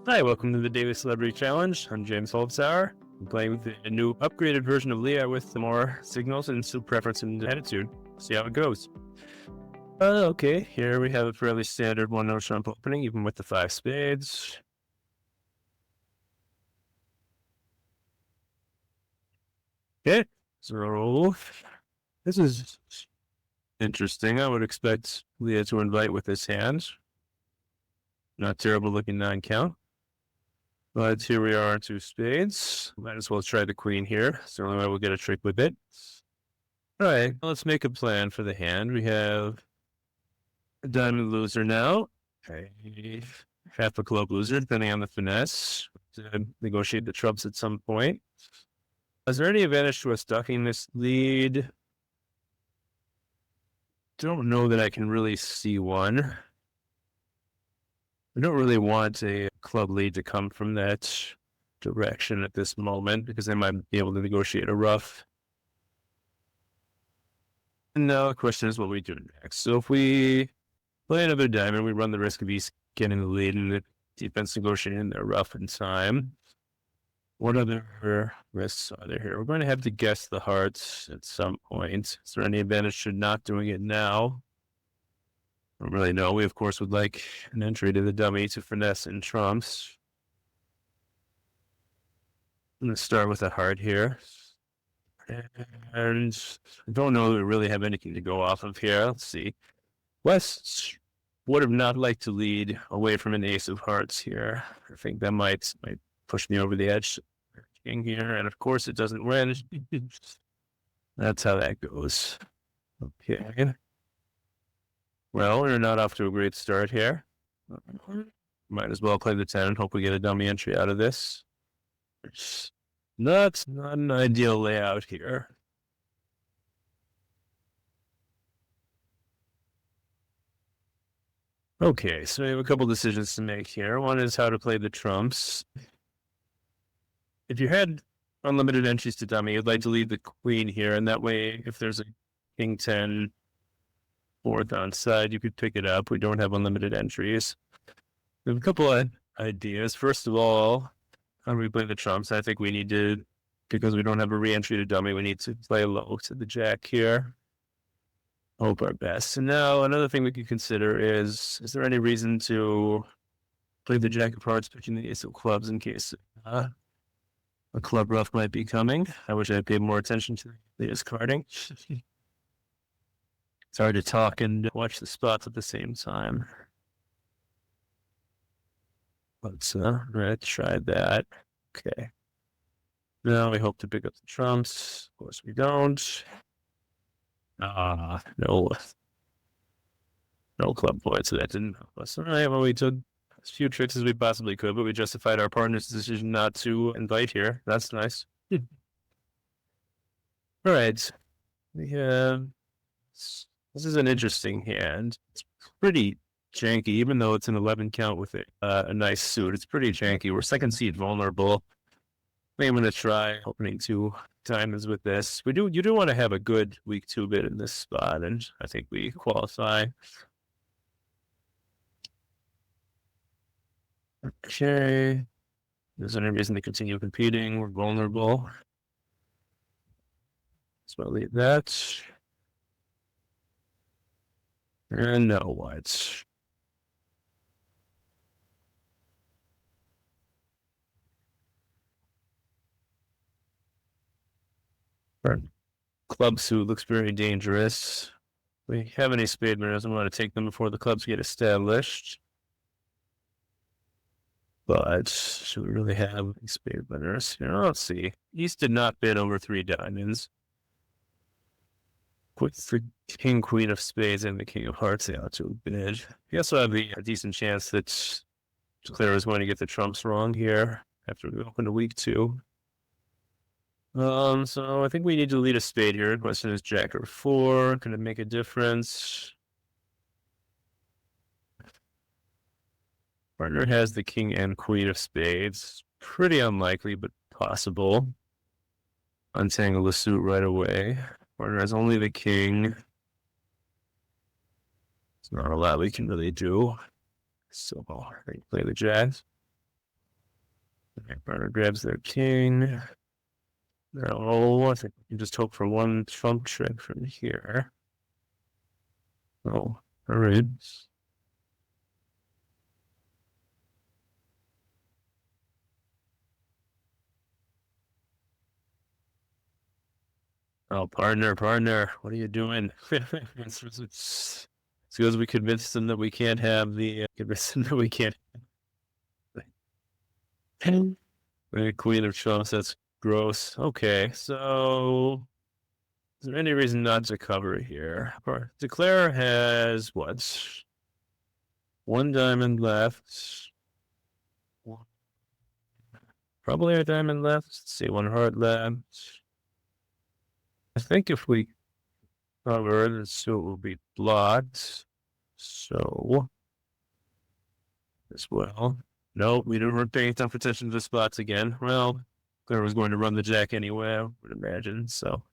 Hi, welcome to the Daily Celebrity Challenge. I'm James Holzhauer. I'm playing with a new upgraded version of Leah with some more signals and some preference and attitude. See how it goes. Okay, here we have a fairly standard one-note trump opening, even with the 5 spades. Okay, so this is interesting. I would expect Leah to invite with this hand. Not terrible looking 9 count. But here we are on 2 spades. Might as well try the queen here. It's the only way we'll get a trick with it. All right, let's make a plan for the hand. We have a diamond loser now. Okay, half a club loser, depending on the finesse. To negotiate the trumps at some point. Is there any advantage to us ducking this lead? Don't know that I can really see one. I don't really want a club lead to come from that direction at this moment because I might be able to negotiate a ruff. And now the question is what we do next. So if we play another diamond, we run the risk of East getting the lead and the defense negotiating their ruff in time. What other risks are there here? We're going to have to guess the hearts at some point. Is there any advantage to not doing it now? I don't really know. We, of course, would like an entry to the dummy to finesse and trumps. I'm going to start with a heart here. And I don't know that we really have anything to go off of here. Let's see. West would have not liked to lead away from an ace of hearts here. I think that might push me over the edge. King here, and of course it doesn't win. That's how that goes. Okay. Well, we're not off to a great start here. Might as well play the 10 and hope we get a dummy entry out of this. It's not an ideal layout here. Okay, so we have a couple decisions to make here. One is how to play the trumps. If you had unlimited entries to dummy, you'd like to leave the queen here, and that way, if there's a king 10 fourth on side, you could pick it up. We don't have unlimited entries. We have a couple of ideas. First of all, how do we play the trumps? I think we need to, because we don't have a re-entry to dummy, we need to play low to the jack here. Hope our best. And now another thing we could consider is there any reason to play the jack of hearts, picking the ace of clubs in case a club ruff might be coming? I wish I paid more attention to the discarding. It's hard to talk and watch the spots at the same time. Let's try that. Okay. Now we hope to pick up the trumps. Of course we don't. No club points, so that didn't help us. All right, well, we took as few tricks as we possibly could, but we justified our partner's decision not to invite here. That's nice. All right. We have... This is an interesting hand. It's pretty janky, even though it's an 11 count with a nice suit. It's pretty janky. We're second seed vulnerable. I'm going to try opening 2 diamonds with this. You do want to have a good weak 2 bid in this spot, and I think we qualify. Okay. There's any reason to continue competing. We're vulnerable. So I'll leave that. And no whites. Our club suit looks very dangerous. We have any spade winners. I want to take them before the clubs get established. But should we really have spade winners? You know, let's see. East did not bid over 3 diamonds. With the king, queen of spades, and the king of hearts out to bid. We also have a decent chance that Claire is going to get the trumps wrong here after we open a week 2. So I think we need to lead a spade here. The question is jack or 4. Can it make a difference? Partner has the king and queen of spades. Pretty unlikely, but possible. Untangle the suit right away. Partner has only the king. There's not a lot we can really do. So I'll play the jacks. Partner grabs their king. No, I think we can just hope for one trump trick from here. Oh, all right. Oh, partner, what are you doing? It's good as we convince them that we can't have the convince them that we can't. The Queen of Trumps, that's gross. Okay, so is there any reason not to cover here? Declare has what? One diamond left. Probably a diamond left. Let's see, one heart left. I think if we cover, the suit will be blocked. So, as well. No, we weren't paying enough attention to the spots again. Well, Claire was going to run the jack anyway, I would imagine. So,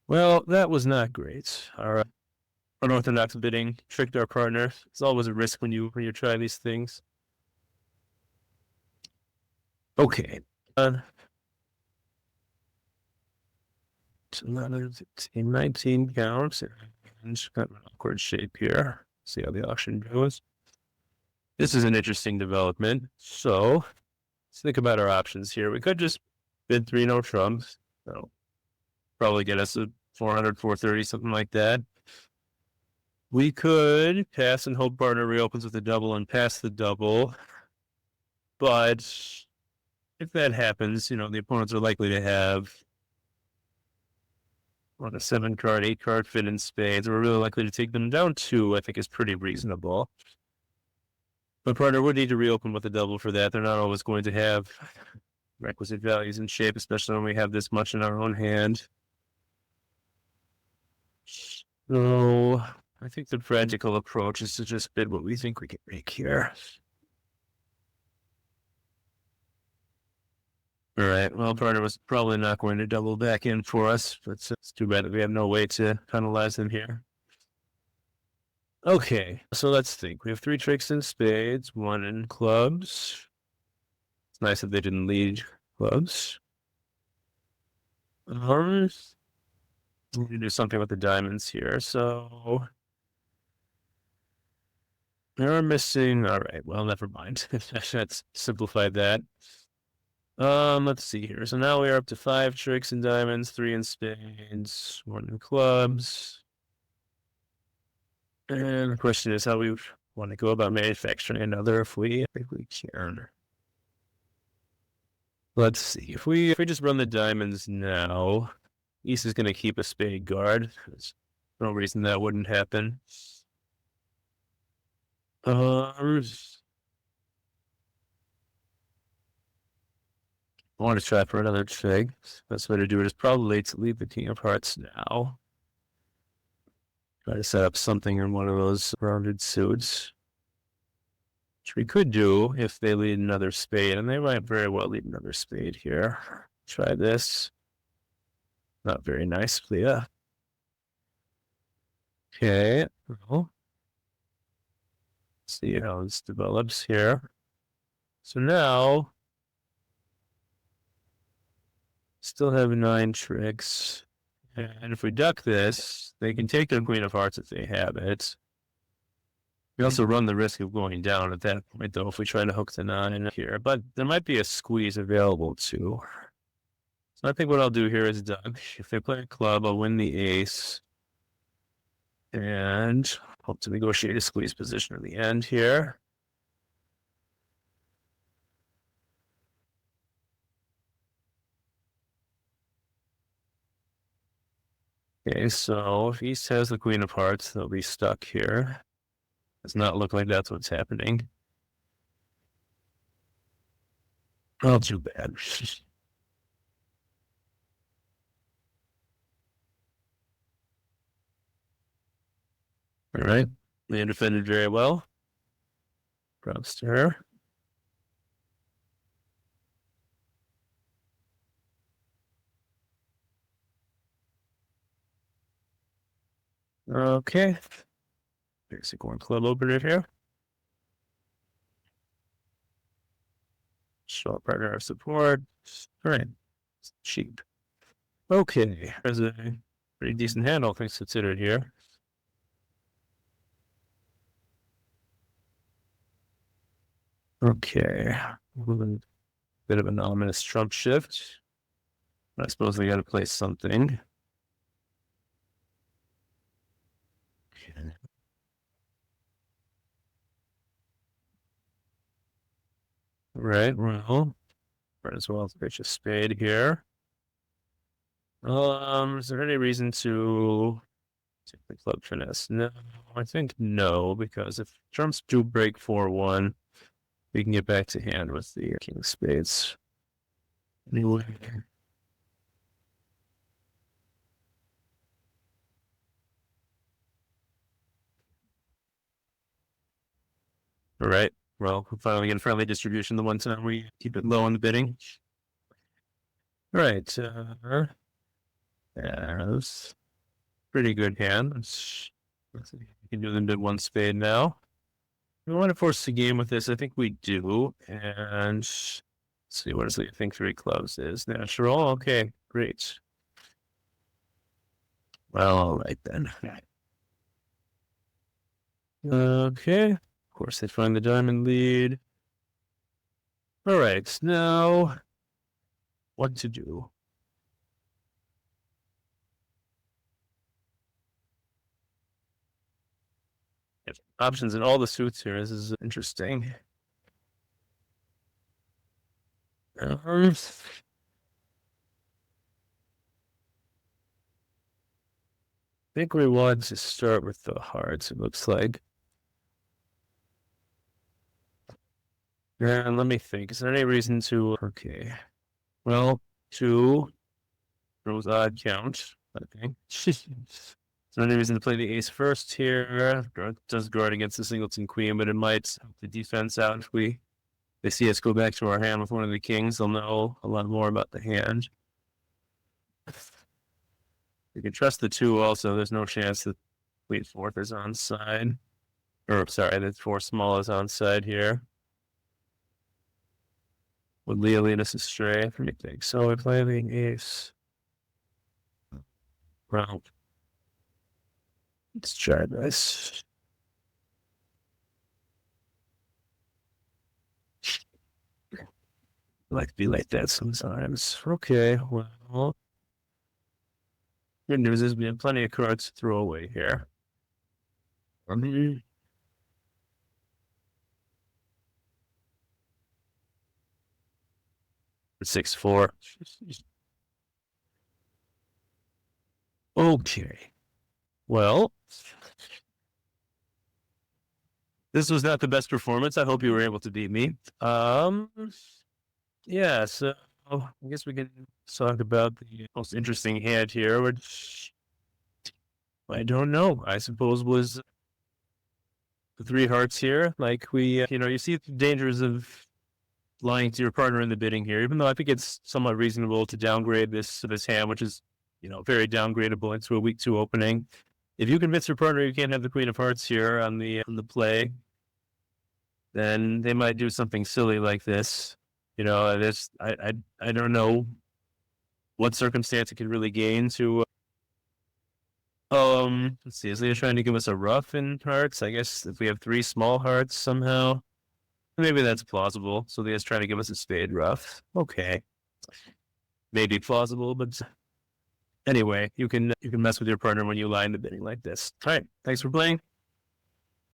well, that was not great. Our unorthodox bidding tricked our partner. It's always a risk when you try these things. Okay. 19 counts. And got an awkward shape here. See how the auction goes. This is an interesting development. So let's think about our options here. We could just bid 3 no trumps. That'll probably get us a 400, 430, something like that. We could pass and hope partner reopens with a double and pass the double. But if that happens, the opponents are likely to have on a 7-card, 8-card fit in spades. We're really likely to take them down 2, I think is pretty reasonable. But partner would need to reopen with a double for that. They're not always going to have requisite values and shape, especially when we have this much in our own hand. So I think the practical approach is to just bid what we think we can make here. All right. Well, partner was probably not going to double back in for us, but it's too bad that we have no way to penalize them here. Okay, so let's think. We have 3 tricks in spades, 1 in clubs. It's nice that they didn't lead clubs. We need to do something with the diamonds here. So they're missing. All right. Well, never mind. Let's simplify that. Let's see here. So now we are up to 5 tricks in diamonds, 3 in spades, 1 in clubs. And the question is how we want to go about manufacturing another if we can. Let's see. If we just run the diamonds now, East is going to keep a spade guard. There's no reason that wouldn't happen. I want to try for another trick. Best way to do it is probably to leave the King of Hearts now. Try to set up something in one of those rounded suits. Which we could do if they lead another spade, and they might very well lead another spade here. Try this. Not very nice, yeah. Okay. Well, see how this develops here. So now, still have 9 tricks. And if we duck this, they can take their Queen of Hearts if they have it. We also run the risk of going down at that point, though, if we try to hook the 9 here. But there might be a squeeze available, too. So I think what I'll do here is duck. If they play a club, I'll win the ace. And hope to negotiate a squeeze position in the end here. Okay, so if East has the Queen of Hearts, they'll be stuck here. Does not look like that's what's happening. Oh, too bad. All right. They defended very well. Props to her. Okay. Basic one club opener here. show our partner our support. All right. It's cheap. Okay. There's a pretty decent hand, all things considered here. Okay. A bit of an ominous trump shift. I suppose we got to play something. Okay. Right, well, might as well pitch a spade here. Is there any reason to take the club finesse? No, I think no, because if trumps do break 4-1, we can get back to hand with the king spades. Anyway. All right. Well, we'll finally get a friendly distribution the one time we keep it low on the bidding. All right. Yeah, that's pretty good hand. Let's see if we can do them to one spade now. We want to force the game with this. I think we do. And let's see, what does it think 3 clubs is? Natural. Okay, great. Well, all right then. Okay. Of course, they find the diamond lead. All right, now what to do? Options in all the suits here. This is interesting. I think we want to start with the hearts, it looks like. And let me think. Is there any reason to... Okay. Well, 2 throws odd count, I think. Is there any reason to play the ace first here? It does guard against the singleton queen, but it might help the defense out if they see us go back to our hand with one of the kings. They'll know a lot more about the hand. We can trust the 2 also. There's no chance that queen 4th is on side. Or, sorry, that 4 small is on side here. Would Leah lead us astray? I think so. We play the ace. Well, let's try this. I like to be like that sometimes. Okay, well, good news is we have plenty of cards to throw away here. 6-4. Okay. Well, this was not the best performance. I hope you were able to beat me. Yeah, so I guess we can talk about the most interesting hand here, which I don't know. I suppose was the 3 hearts here. Like we, you see the dangers of lying to your partner in the bidding here, even though I think it's somewhat reasonable to downgrade this hand, which is, very downgradable into a weak 2 opening. If you convince your partner you can't have the queen of hearts here on the play, then they might do something silly like this. I don't know what circumstance it could really gain to. Let's see. Is Leah trying to give us a rough in hearts? I guess if we have 3 small hearts somehow, maybe that's plausible. So Leah's trying to give us a spade rough. Okay, maybe plausible, but anyway, you can mess with your partner when you lie in the bidding like this. All right, thanks for playing.